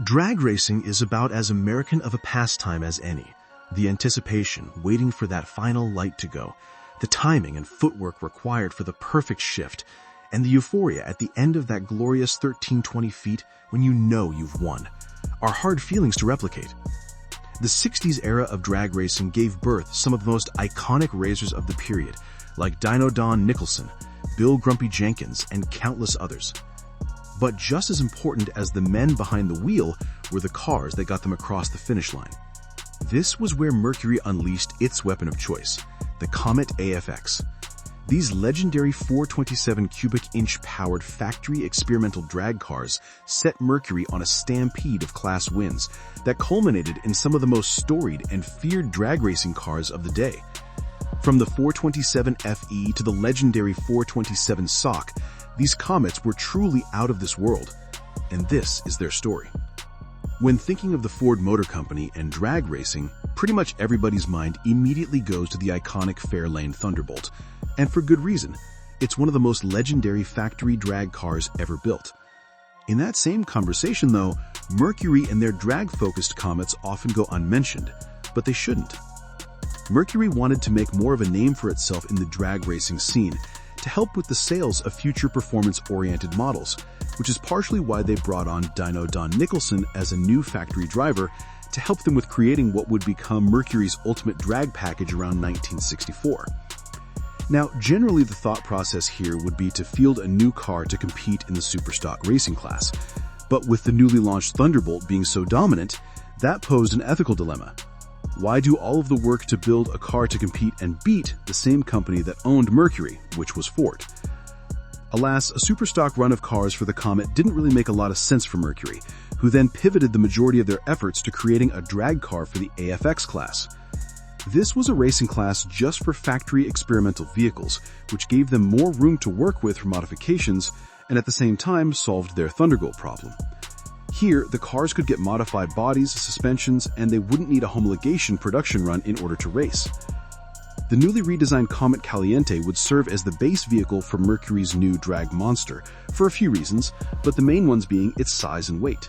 Drag racing is about as American of a pastime as any. The anticipation, waiting for that final light to go, the timing and footwork required for the perfect shift, and the euphoria at the end of that glorious 1320 feet when you know you've won, are hard feelings to replicate. The 60s era of drag racing gave birth some of the most iconic racers of the period, like Dino Don Nicholson, Bill Grumpy Jenkins, and countless others. But just as important as the men behind the wheel were the cars that got them across the finish line. This was where Mercury unleashed its weapon of choice, the Comet AFX. These legendary 427 cubic inch powered factory experimental drag cars set Mercury on a stampede of class wins that culminated in some of the most storied and feared drag racing cars of the day. From the 427 FE to the legendary 427 SOHC, these Comets were truly out of this world, and this is their story. When thinking of the Ford Motor Company and drag racing, pretty much everybody's mind immediately goes to the iconic Fairlane Thunderbolt, and for good reason. It's one of the most legendary factory drag cars ever built. In that same conversation, though, Mercury and their drag-focused Comets often go unmentioned, but they shouldn't. Mercury wanted to make more of a name for itself in the drag racing scene, to help with the sales of future performance-oriented models, which is partially why they brought on Dino Don Nicholson as a new factory driver to help them with creating what would become Mercury's ultimate drag package around 1964. Now, generally the thought process here would be to field a new car to compete in the superstock racing class, but with the newly launched Thunderbolt being so dominant, that posed an ethical dilemma. Why do all of the work to build a car to compete and beat the same company that owned Mercury, which was Ford? Alas, a superstock run of cars for the Comet didn't really make a lot of sense for Mercury, who then pivoted the majority of their efforts to creating a drag car for the AFX class. This was a racing class just for factory experimental vehicles, which gave them more room to work with for modifications and at the same time solved their Thunderbolt problem. Here, the cars could get modified bodies, suspensions, and they wouldn't need a homologation production run in order to race. The newly redesigned Comet Caliente would serve as the base vehicle for Mercury's new drag monster, for a few reasons, but the main ones being its size and weight.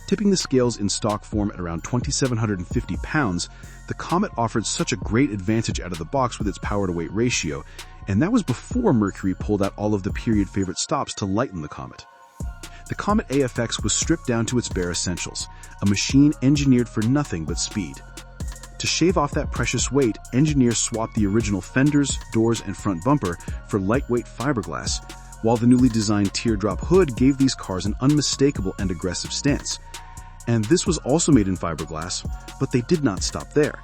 Tipping the scales in stock form at around 2,750 pounds, the Comet offered such a great advantage out of the box with its power-to-weight ratio, and that was before Mercury pulled out all of the period favorite stops to lighten the Comet. The Comet AFX was stripped down to its bare essentials, a machine engineered for nothing but speed. To shave off that precious weight, engineers swapped the original fenders, doors, and front bumper for lightweight fiberglass, while the newly designed teardrop hood gave these cars an unmistakable and aggressive stance. And this was also made in fiberglass, but they did not stop there.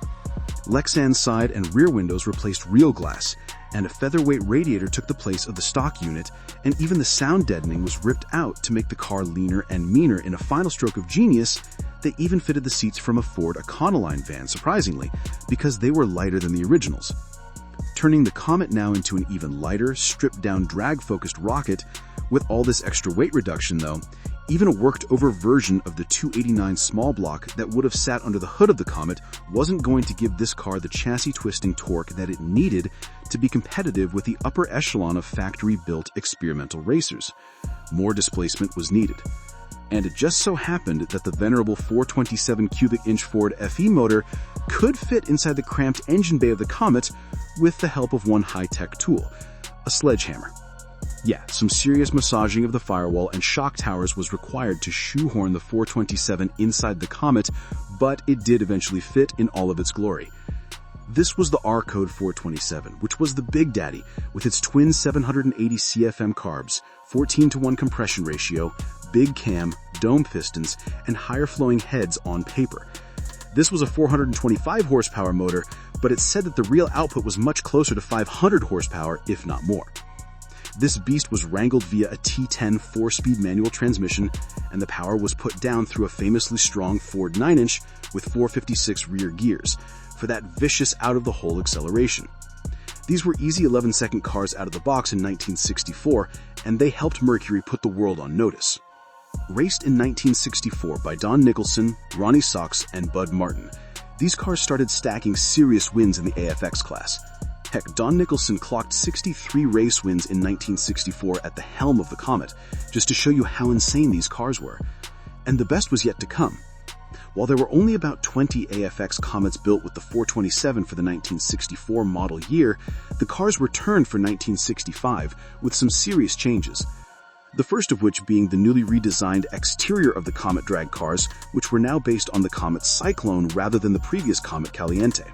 Lexan's side and rear windows replaced real glass, and a featherweight radiator took the place of the stock unit, and even the sound deadening was ripped out to make the car leaner and meaner. In a final stroke of genius, they even fitted the seats from a Ford Econoline van, surprisingly, because they were lighter than the originals. Turning the Comet now into an even lighter, stripped-down, drag-focused rocket. With all this extra weight reduction, though, even a worked-over version of the 289 small block that would have sat under the hood of the Comet wasn't going to give this car the chassis-twisting torque that it needed to be competitive with the upper echelon of factory-built experimental racers. More displacement was needed. And it just so happened that the venerable 427 cubic inch Ford FE motor could fit inside the cramped engine bay of the Comet with the help of one high-tech tool, a sledgehammer. Yeah, some serious massaging of the firewall and shock towers was required to shoehorn the 427 inside the Comet, but it did eventually fit in all of its glory. This was the R-Code 427, which was the big daddy with its twin 780 CFM carbs, 14:1 compression ratio, big cam, dome pistons, and higher flowing heads on paper. This was a 425 horsepower motor, but it's said that the real output was much closer to 500 horsepower, if not more. This beast was wrangled via a T10 4-speed manual transmission, and the power was put down through a famously strong Ford 9-inch with 456 rear gears, for that vicious out-of-the-hole acceleration. These were easy 11-second cars out of the box in 1964, and they helped Mercury put the world on notice. Raced in 1964 by Don Nicholson, Ronnie Sox, and Bud Martin, these cars started stacking serious wins in the AFX class. Heck, Don Nicholson clocked 63 race wins in 1964 at the helm of the Comet, just to show you how insane these cars were. And the best was yet to come. While there were only about 20 AFX Comets built with the 427 for the 1964 model year, the cars were turned for 1965 with some serious changes. The first of which being the newly redesigned exterior of the Comet drag cars, which were now based on the Comet Cyclone rather than the previous Comet Caliente.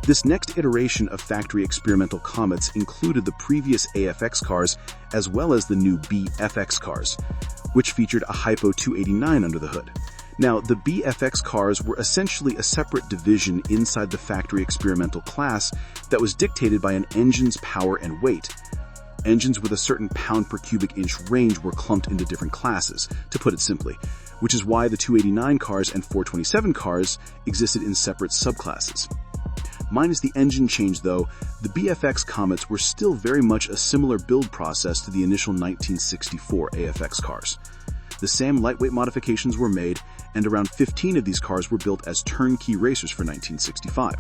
This next iteration of factory experimental Comets included the previous AFX cars as well as the new BFX cars, which featured a Hypo 289 under the hood. Now, the BFX cars were essentially a separate division inside the factory experimental class that was dictated by an engine's power and weight. Engines with a certain pound per cubic inch range were clumped into different classes, to put it simply, which is why the 289 cars and 427 cars existed in separate subclasses. Minus the engine change though, the BFX Comets were still very much a similar build process to the initial 1964 AFX cars. The same lightweight modifications were made, and around 15 of these cars were built as turnkey racers for 1965.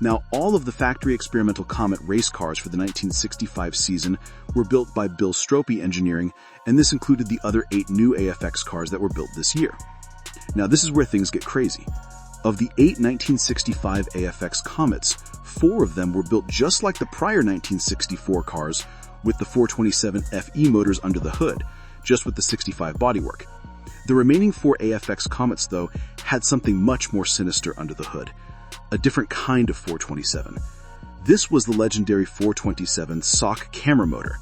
Now, all of the factory experimental Comet race cars for the 1965 season were built by Bill Stropey Engineering, and this included the other 8 new AFX cars that were built this year. Now, this is where things get crazy. Of the 8 1965 AFX Comets, 4 of them were built just like the prior 1964 cars with the 427 FE motors under the hood, just with the 65 bodywork. The remaining 4 AFX Comets, though, had something much more sinister under the hood. A different kind of 427. This was the legendary 427 SOHC camera motor.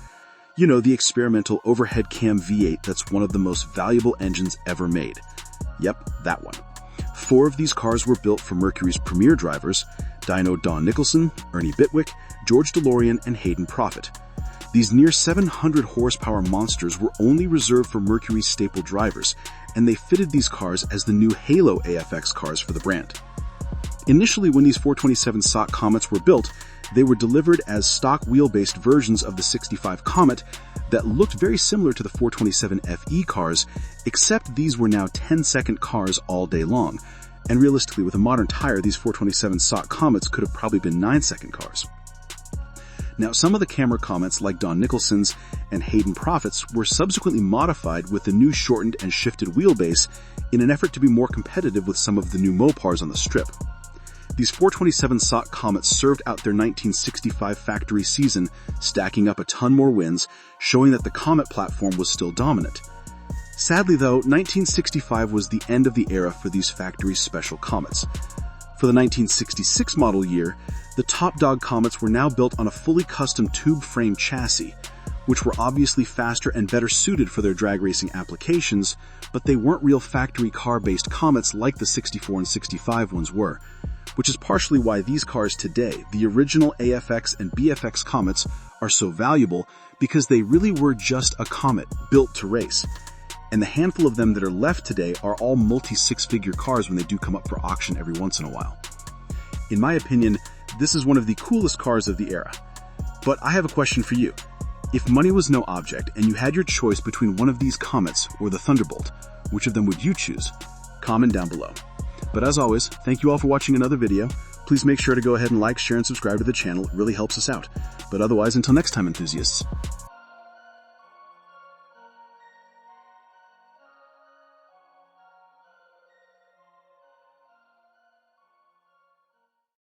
You know, the experimental overhead cam V8 that's one of the most valuable engines ever made. Yep, that one. 4 of these cars were built for Mercury's premier drivers, Dyno Don Nicholson, Ernie Bitwick, George DeLorean, and Hayden Prophet. These near 700 horsepower monsters were only reserved for Mercury's staple drivers, and they fitted these cars as the new Halo AFX cars for the brand. Initially, when these 427 SOHC Comets were built, they were delivered as stock wheel-based versions of the 65 Comet that looked very similar to the 427 FE cars, except these were now 10-second cars all day long, and realistically with a modern tire, these 427 SOHC Comets could have probably been 9-second cars. Now, some of the camera Comets, like Don Nicholson's and Hayden Prophet's, were subsequently modified with the new shortened and shifted wheelbase in an effort to be more competitive with some of the new Mopars on the strip. These 427 SOHC Comets served out their 1965 factory season, stacking up a ton more wins, showing that the Comet platform was still dominant. Sadly though, 1965 was the end of the era for these factory special Comets. For the 1966 model year, the top dog Comets were now built on a fully custom tube frame chassis, which were obviously faster and better suited for their drag racing applications, but they weren't real factory car-based Comets like the 64 and 65 ones were, which is partially why these cars today, the original AFX and BFX Comets, are so valuable because they really were just a Comet built to race. And the handful of them that are left today are all multi-six-figure cars when they do come up for auction every once in a while. In my opinion, this is one of the coolest cars of the era. But I have a question for you. If money was no object and you had your choice between one of these Comets or the Thunderbolt, which of them would you choose? Comment down below. But as always, thank you all for watching another video. Please make sure to go ahead and like, share, and subscribe to the channel. It really helps us out. But otherwise, until next time, enthusiasts,